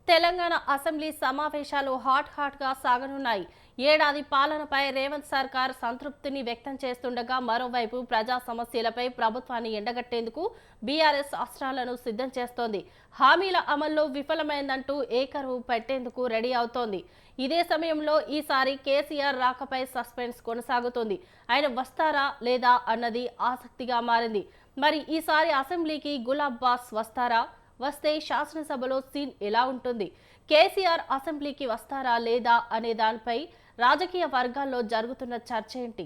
Telangana assembly సమావేశాలు hot గా సాగనున్నాయి. ఏడాది పాలనపై రేవంత్ సర్కార్ సంతృప్తిని వ్యక్తం చేస్తుండగా మరోవైపు ప్రజా సమస్యలపై ప్రభుత్వాన్ని ఎండగట్టేందుకు బీఆర్ఎస్ అస్త్రాలను సిద్ధం చేస్తోంది. హామీల అమల్లో విఫలమైందంటూ ఏకరువు పెట్టేందుకు రెడీ అవుతోంది. ఇదే సమయంలో ఈసారి కేసీఆర్ రాకపై సస్పెన్స్ కొనసాగుతోంది. ఆయన వస్తారా లేదా అన్నది ఆసక్తిగా మారింది. మరి ఈసారి అసెంబ్లీకి గులాబ్ బాస్ వస్తారా? వస్తే శాసనసభలో సీన్ ఎలా ఉంటుంది? కేసీఆర్ అసెంబ్లీకి వస్తారా లేదా అనే దానిపై రాజకీయ వర్గాల్లో జరుగుతున్న చర్చ ఏంటి?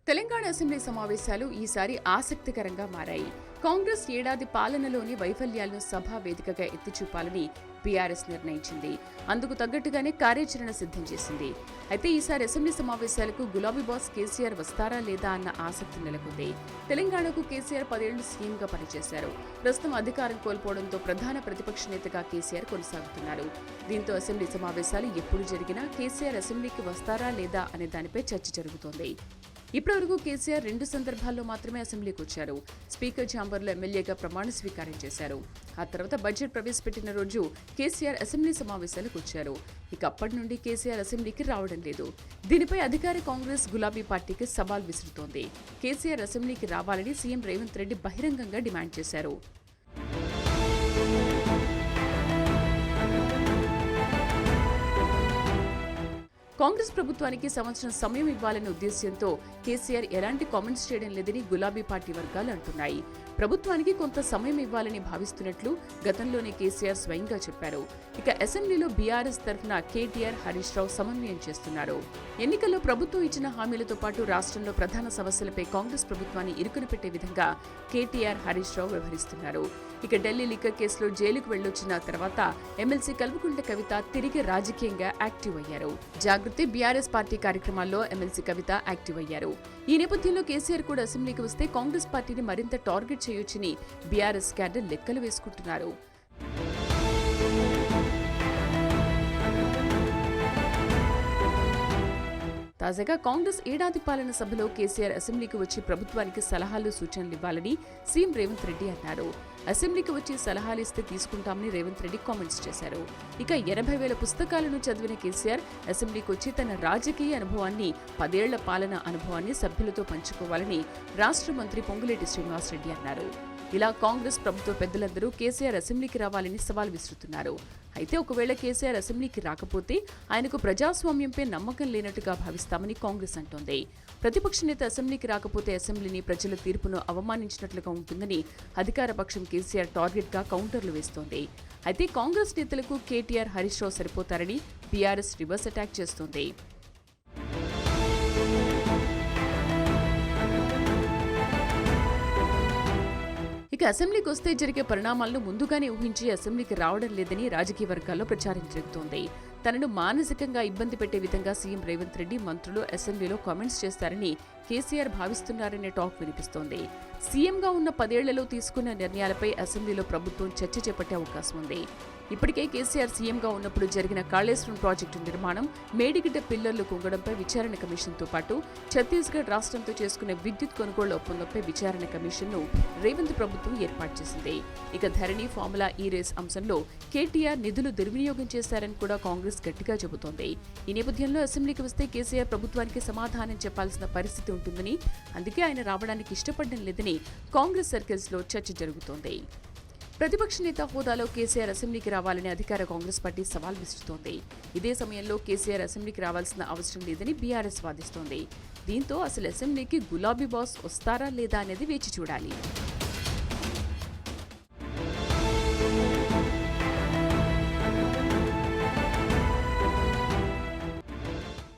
తెలంగాణ అసెంబ్లీ సమావేశాలు ఈసారి ఆసక్తికరంగా మారాయి. కాంగ్రెస్ ఏడాది పాలనలోని వైఫల్యాలను సభా వేదికగా ఎత్తిచూపాలని బీఆర్ఎస్ నిర్ణయించింది. అందుకు తగ్గట్టుగానే కార్యాచరణ సిద్ధం చేసింది. అయితే ఈసారి అసెంబ్లీ సమావేశాలకు గులాబీ బాస్ కేసీఆర్ వస్తారా లేదా అన్న ఆసక్తి నెలకొంది. తెలంగాణకు కేసీఆర్ 10 ఏళ్లు సీఎంగా పనిచేశారు. ప్రస్తుతం అధికారం కోల్పోవడంతో ప్రధాన ప్రతిపక్ష నేతగా కేసీఆర్ కొనసాగుతున్నారు. దీంతో అసెంబ్లీ సమావేశాలు ఎప్పుడు జరిగినా కేసీఆర్ అసెంబ్లీకి వస్తారా లేదా అనే దానిపై చర్చ జరుగుతోంది. ఇప్పటివరకు కేసీఆర్ 2 సందర్భాల్లో మాత్రమే అసెంబ్లీకి వచ్చారు. స్పీకర్ ఛాంబర్లో ఎమ్మెల్యేగా ప్రమాణ స్వీకారం చేశారు. ఆ తర్వాత బడ్జెట్ ప్రవేశపెట్టిన రోజు కేసీఆర్ అసెంబ్లీ సమావేశాలకు వచ్చారు. ఇక అప్పటి నుండి కేసీఆర్ అసెంబ్లీకి రావడం లేదు. దీనిపై అధికార కాంగ్రెస్ గులాబీ పార్టీకి సవాల్ విసురుతోంది. కేసీఆర్ అసెంబ్లీకి రావాలని సీఎం రేవంత్ రెడ్డి బహిరంగంగా డిమాండ్ చేశారు. కాంగ్రెస్ ప్రభుత్వానికి సంవత్సరం సమయం ఇవ్వాలనే ఉద్దేశ్యంతో కేసీఆర్ ఎలాంటి కామెంట్స్ చేయడం లేదని గులాబీ పార్టీ వర్గాలు అంటున్నాయి. ప్రభుత్వానికి కొంత సమయం ఇవ్వాలని భావిస్తున్నట్లు గతంలోనే కేసీఆర్ స్వయంగా చెప్పారు. ఇక అసెంబ్లీలో బీఆర్ఎస్ తరఫున కేటీఆర్, హరీష్ రావు సమన్వయం చేస్తున్నారు. ఎన్నికల్లో ప్రభుత్వం ఇచ్చిన హామీలతో పాటు రాష్ట్రంలో ప్రధాన సమస్యలపై కాంగ్రెస్ ప్రభుత్వాన్ని ఇరుకున పెట్టే విధంగా కేటీఆర్, హరీష్ రావు వ్యవహరిస్తున్నారు. ఇక ఢిల్లీ లిక్కర్ కేసులో జైలుకు వెళ్లొచ్చిన తర్వాత ఎమ్మెల్సీ కల్వకుంట్ల కవిత తిరిగి రాజకీయంగా యాక్టివ్ అయ్యారు. జాగృతి బీఆర్ఎస్ పార్టీ కార్యక్రమాల్లో ఎమ్మెల్సీ కవిత యాక్టివ్ అయ్యారు. ఈ నేపథ్యంలో కేసీఆర్ కూడా అసెంబ్లీకి వస్తే కాంగ్రెస్ పార్టీని మరింత టార్గెట్ చేయొచ్చని బీఆర్ఎస్ క్యాడర్ లెక్కలు వేసుకుంటున్నారు. తాజాగా కాంగ్రెస్ ఏడాది పాలన సభలో కేసీఆర్ అసెంబ్లీకి వచ్చి ప్రభుత్వానికి సలహాలు, సూచనలు ఇవ్వాలని సీఎం రేవంత్ రెడ్డి అన్నారు. అసెంబ్లీకి వచ్చి సలహాలు ఇస్తే తీసుకుంటామని రేవంత్ రెడ్డి కామెంట్స్ చేశారు. ఇక 80,000 పుస్తకాలను చదివిన కేసీఆర్ అసెంబ్లీకి వచ్చి తన రాజకీయ అనుభవాన్ని, 10 ఏళ్ల పాలన అనుభవాన్ని సభ్యులతో పంచుకోవాలని రాష్ట్ర మంత్రి పొంగులేటి శ్రీనివాసరెడ్డి అన్నారు. ఇలా కాంగ్రెస్ ప్రభుత్వ పెద్దలందరూ కేసీఆర్ అసెంబ్లీకి రావాలని సవాల్ విసురుతున్నారు. అయితే ఒకవేళ కేసీఆర్ అసెంబ్లీకి రాకపోతే ఆయనకు ప్రజాస్వామ్యంపై నమ్మకం లేనట్టుగా భావిస్తామని కాంగ్రెస్ అంటోంది. ప్రతిపక్ష నేత అసెంబ్లీకి రాకపోతే అసెంబ్లీని ప్రజల తీర్పును అవమానించినట్లుగా ఉంటుందని అధికార పక్షం కేసీఆర్ టార్గెట్గా కౌంటర్లు వేస్తోంది. అయితే కాంగ్రెస్ నేతలకు KTR, Harish Rao సరిపోతారని BRS reverse attack చేస్తోంది. ఇక అసెంబ్లీకి వస్తే జరిగే పరిణామాలను ముందుగానే ఊహించి అసెంబ్లీకి రావడం లేదని రాజకీయ వర్గాల్లో ప్రచారం జరుగుతోంది. తనను మానసికంగా ఇబ్బంది పెట్టే విధంగా సీఎం రేవంత్ రెడ్డి, మంత్రులు అసెంబ్లీలో కామెంట్స్ చేస్తారని కేసీఆర్ భావిస్తున్నారనే టాక్ వినిపిస్తోంది. సీఎంగా ఉన్న 10 ఏళ్లలో తీసుకున్న నిర్ణయాలపై అసెంబ్లీలో ప్రభుత్వం చర్చ చేపట్టే అవకాశం ఉంది. ఇప్పటికే కేసీఆర్ సీఎంగా ఉన్నప్పుడు జరిగిన కాళేశ్వరం ప్రాజెక్టు నిర్మాణం, మేడిగడ్డ పిల్లర్లు కుంగడంపై విచారణ కమిషన్తో పాటు ఛత్తీస్గఢ్ రాష్ట్రంతో చేసుకునే విద్యుత్ కొనుగోళ్ల ఒప్పందంపై విచారణ కమిషన్ను రేవంత్ ప్రభుత్వం ఏర్పాటు చేసింది. ఇక ధరణి, ఫార్ములా ఈ రేస్ అంశంలో కేటీఆర్ నిధులు దుర్వినియోగం చేశారని కూడా కాంగ్రెస్ గట్టిగా చెబుతోంది. ఈ నేపథ్యంలో అసెంబ్లీకి వస్తే కేసీఆర్ ప్రభుత్వానికి సమాధానం చెప్పాల్సిన పరిస్థితి ఉంటుందని, అందుకే ఆయన రావడానికి ఇష్టపడడం లేదని కాంగ్రెస్ సర్కిల్స్ లో చర్చ జరుగుతోంది. ప్రతిపక్ష నేత హోదాలో కేసీఆర్ అసెంబ్లీకి రావాలని అధికార కాంగ్రెస్ పార్టీ సవాల్ విసురుతోంది. ఇదే సమయంలో కేసీఆర్ అసెంబ్లీకి రావాల్సిన అవసరం లేదని బీఆర్ఎస్ వాదిస్తోంది. దీంతో అసలు అసెంబ్లీకి గులాబీ బాస్ వస్తారా లేదా అనేది వేచి చూడాలి.